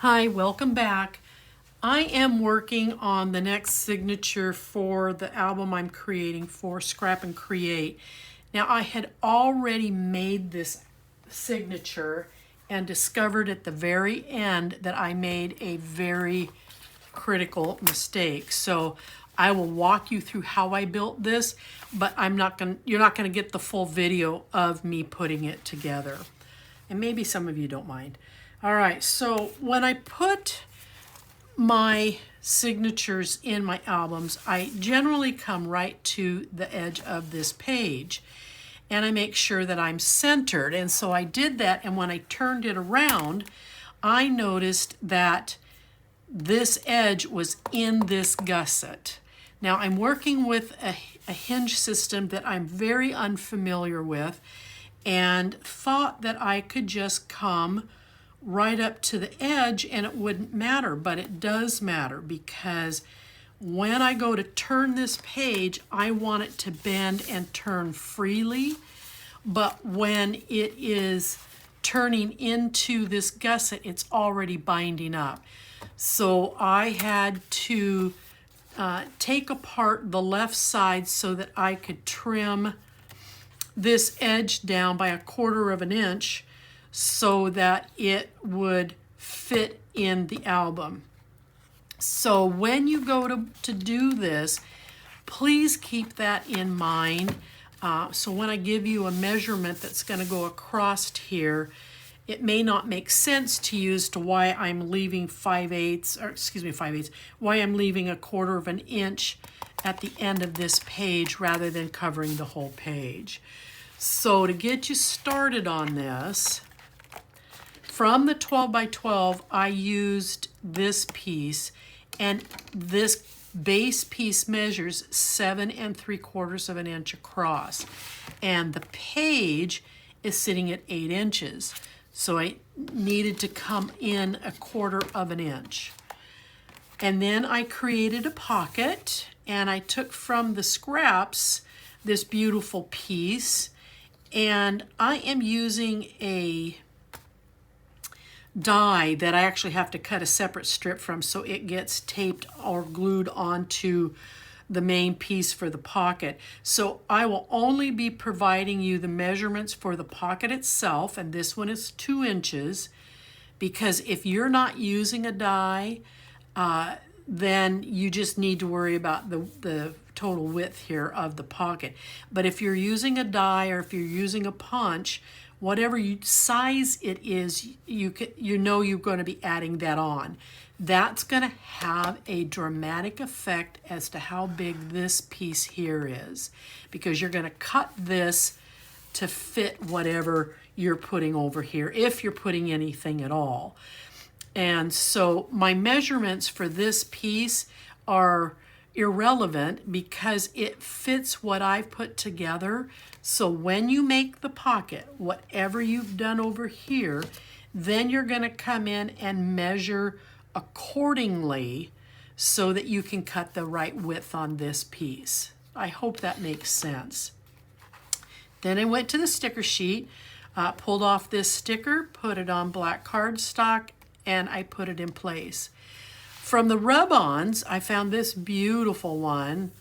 Hi, welcome back. I am working on the next signature for the album I'm creating for Scrap and Create. Now, I had already made this signature and discovered at the very end that I made a very critical mistake. So I will walk you through how I built this, but you're not gonna get the full video of me putting it together. And maybe some of you don't mind. All right, so when I put my signatures in my albums, I generally come right to the edge of this page and I make sure that I'm centered. And so I did that, and when I turned it around, I noticed that this edge was in this gusset. Now I'm working with a hinge system that I'm very unfamiliar with and thought that I could just come right up to the edge and it wouldn't matter, but it does matter because when I go to turn this page, I want it to bend and turn freely, but when it is turning into this gusset, it's already binding up. So I had to take apart the left side so that I could trim this edge down by 1/4 of an inch so that it would fit in the album. So when you go to do this, please keep that in mind. So when I give you a measurement that's going to go across here, it may not make sense to you as to why I'm leaving 5/8, or excuse me, 5/8, why I'm leaving 1/4 of an inch at the end of this page rather than covering the whole page. So to get you started on this, from the 12 by 12, I used this piece, and this base piece measures 7 3/4 of an inch across, and the page is sitting at 8 inches. So I needed to come in 1/4 of an inch. And then I created a pocket, and I took from the scraps this beautiful piece, and I am using a die that I actually have to cut a separate strip from so it gets taped or glued onto the main piece for the pocket. So I will only be providing you the measurements for the pocket itself, and this one is 2 inches, because if you're not using a die, then you just need to worry about the total width here of the pocket. But if you're using a die or if you're using a punch, whatever size it is, you know you're going to be adding that on. That's going to have a dramatic effect as to how big this piece here is, because you're going to cut this to fit whatever you're putting over here, if you're putting anything at all. And so my measurements for this piece are irrelevant because it fits what I've put together. So when you make the pocket, whatever you've done over here, then you're going to come in and measure accordingly so that you can cut the right width on this piece. I hope that makes sense. Then I went to the sticker sheet, pulled off this sticker, put it on black cardstock, and I put it in place. From the rub-ons, I found this beautiful one.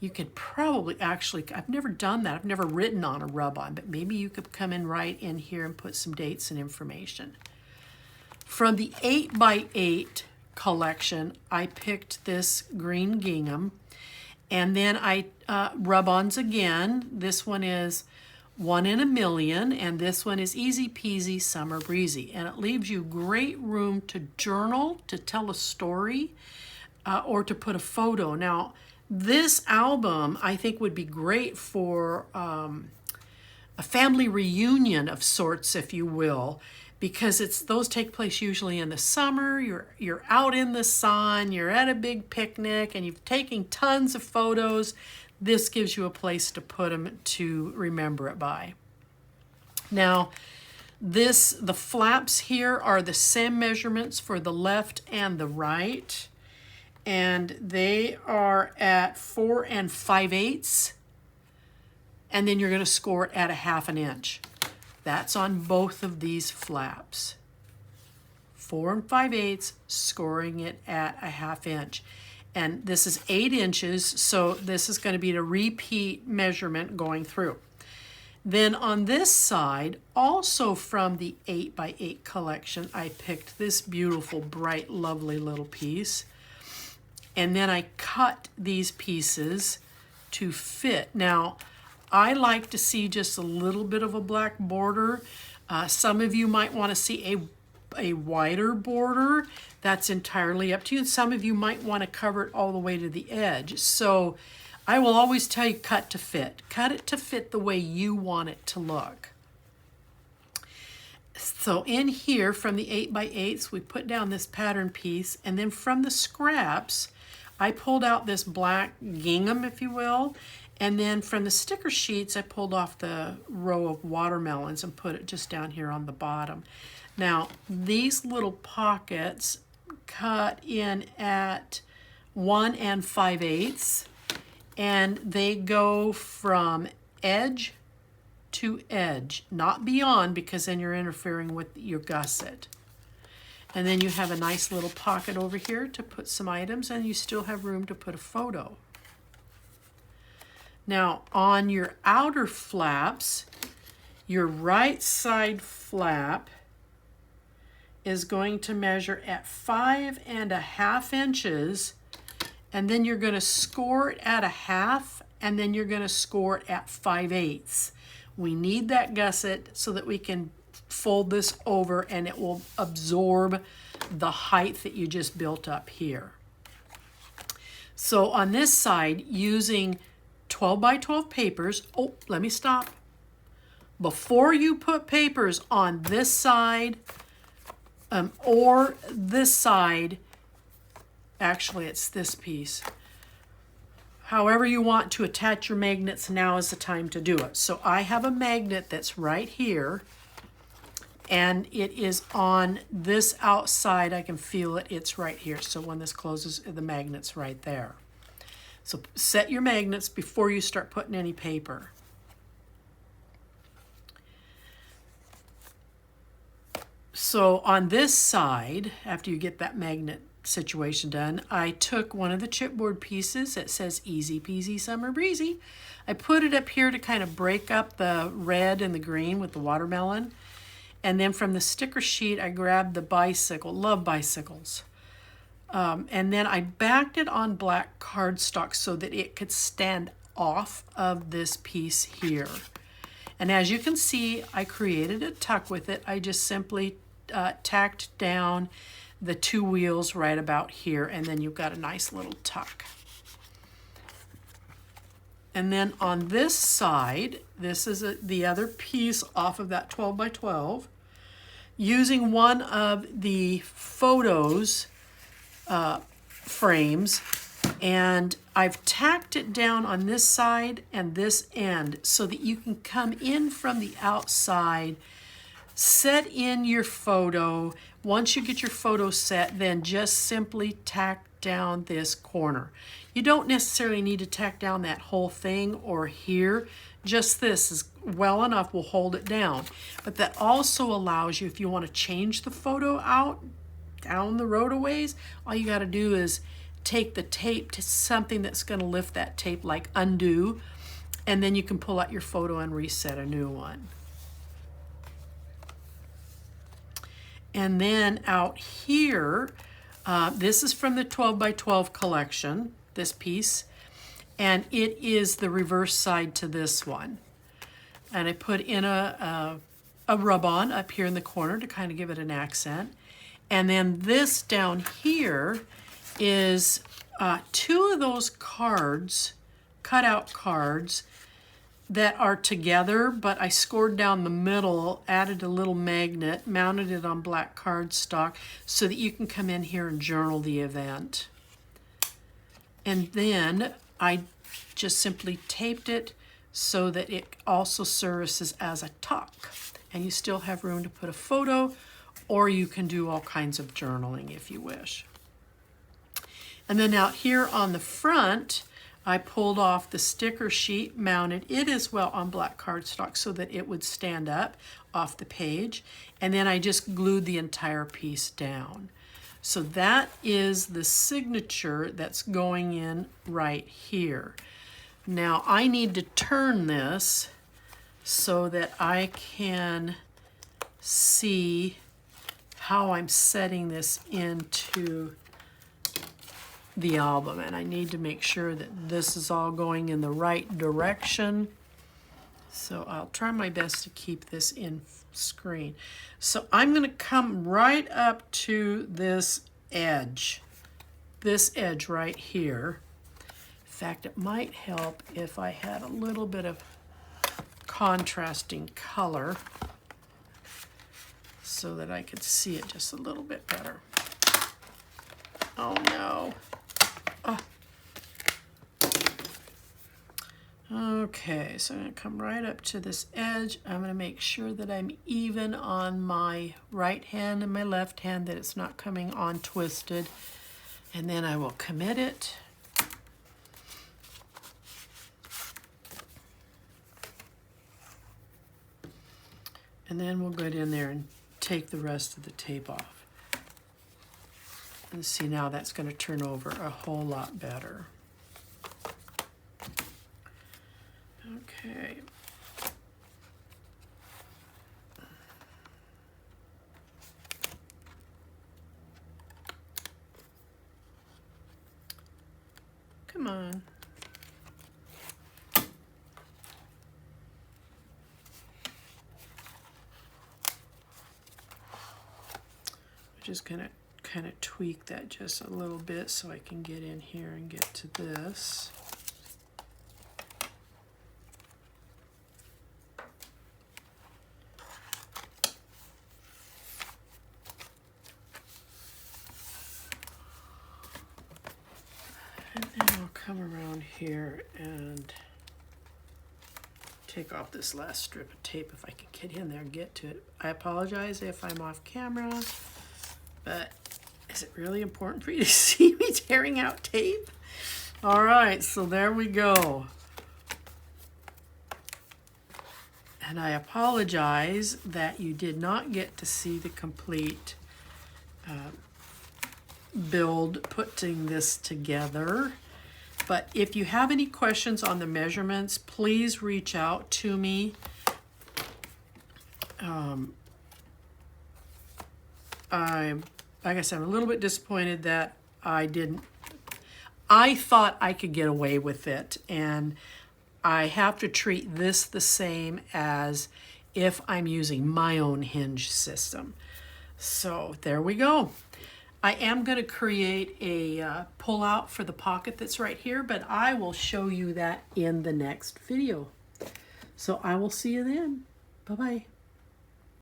You could probably actually, I've never done that. I've never written on a rub-on, but maybe you could come in right in here and put some dates and information. From the 8 by 8 collection, I picked this green gingham, and then I rub-ons again. This one is 1 in a million, and this one is easy peasy summer breezy, and it leaves you great room to journal, to tell a story, or to put a photo. Now, this album I think would be great for a family reunion of sorts, if you will, because those take place usually in the summer. You're out in the sun, you're at a big picnic, and you've taken tons of photos. This gives you a place to put them to remember it by. Now, the flaps here are the same measurements for the left and the right, and they are at 4 5/8, and then you're going to score it at 1/2 inch. That's on both of these flaps. 4 5/8, scoring it at a 1/2 inch. And this is 8 inches, so this is going to be a repeat measurement going through. Then on this side, also from the 8 by 8 collection, I picked this beautiful, bright, lovely little piece. And then I cut these pieces to fit. Now, I like to see just a little bit of a black border. Some of you might want to see a wider border. That's entirely up to you. And some of you might want to cover it all the way to the edge. So I will always tell you cut to fit. Cut it to fit the way you want it to look. So in here from the 8 by 8s, we put down this pattern piece, and then from the scraps, I pulled out this black gingham, if you will, and then from the sticker sheets, I pulled off the row of watermelons and put it just down here on the bottom. Now, these little pockets cut in at 1 5/8, and they go from edge to edge, not beyond, because then you're interfering with your gusset. And then you have a nice little pocket over here to put some items, and you still have room to put a photo. Now, on your outer flaps, your right side flap is going to measure at 5 1/2 inches, and then you're going to score it at a 1/2, and then you're going to score it at 5/8. We need that gusset so that we can fold this over and it will absorb the height that you just built up here. So on this side, using 12 by 12 papers, oh, let me stop. Before you put papers on this side or this side, actually it's this piece. However you want to attach your magnets, now is the time to do it. So I have a magnet that's right here, and it is on this outside. I can feel it, it's right here. So when this closes, the magnet's right there. So set your magnets before you start putting any paper. So on this side, after you get that magnet situation done, I took one of the chipboard pieces that says easy peasy summer breezy. I put it up here to kind of break up the red and the green with the watermelon. And then from the sticker sheet, I grabbed the bicycle, love bicycles. And then I backed it on black cardstock so that it could stand off of this piece here. And as you can see, I created a tuck with it. I just simply tacked down the 2 wheels right about here, and then you've got a nice little tuck. And then on this side, this is the other piece off of that 12 by 12. Using one of the photos frames, and I've tacked it down on this side and this end so that you can come in from the outside, set in your photo. Once you get your photo set, then just simply tack down this corner. You don't necessarily need to tack down that whole thing or here. Just this is well enough, will hold it down. But that also allows you, if you want to change the photo out down the road a ways, all you got to do is take the tape to something that's going to lift that tape, like undo, and then you can pull out your photo and reset a new one. And then out here, this is from the 12 by 12 collection, this piece, and it is the reverse side to this one. And I put in a rub-on up here in the corner to kind of give it an accent. And then this down here is 2 of those cards, cutout cards, that are together, but I scored down the middle, added a little magnet, mounted it on black cardstock so that you can come in here and journal the event. And then I just simply taped it so that it also services as a tuck. And you still have room to put a photo, or you can do all kinds of journaling if you wish. And then out here on the front, I pulled off the sticker sheet, mounted it as well on black cardstock so that it would stand up off the page, and then I just glued the entire piece down. So that is the signature that's going in right here. Now I need to turn this so that I can see how I'm setting this into the album, and I need to make sure that this is all going in the right direction. So I'll try my best to keep this in screen. So I'm going to come right up to this edge right here. In fact, it might help if I had a little bit of contrasting color so that I could see it just a little bit better. Oh no. Okay, so I'm going to come right up to this edge. I'm going to make sure that I'm even on my right hand and my left hand, that it's not coming on twisted. And then I will commit it. And then we'll go in there and take the rest of the tape off. And see, now that's going to turn over a whole lot better. Okay. Come on. I'm just going to kind of tweak that just a little bit so I can get in here and get to this. And then I'll come around here and take off this last strip of tape if I can get in there and get to it. I apologize if I'm off camera, but is it really important for you to see me tearing out tape? All right, so there we go. And I apologize that you did not get to see the complete build putting this together. But if you have any questions on the measurements, please reach out to me. Like I said, I'm a little bit disappointed that I didn't. I thought I could get away with it, and I have to treat this the same as if I'm using my own hinge system. So there we go. I am going to create a pull-out for the pocket that's right here, but I will show you that in the next video. So I will see you then. Bye-bye.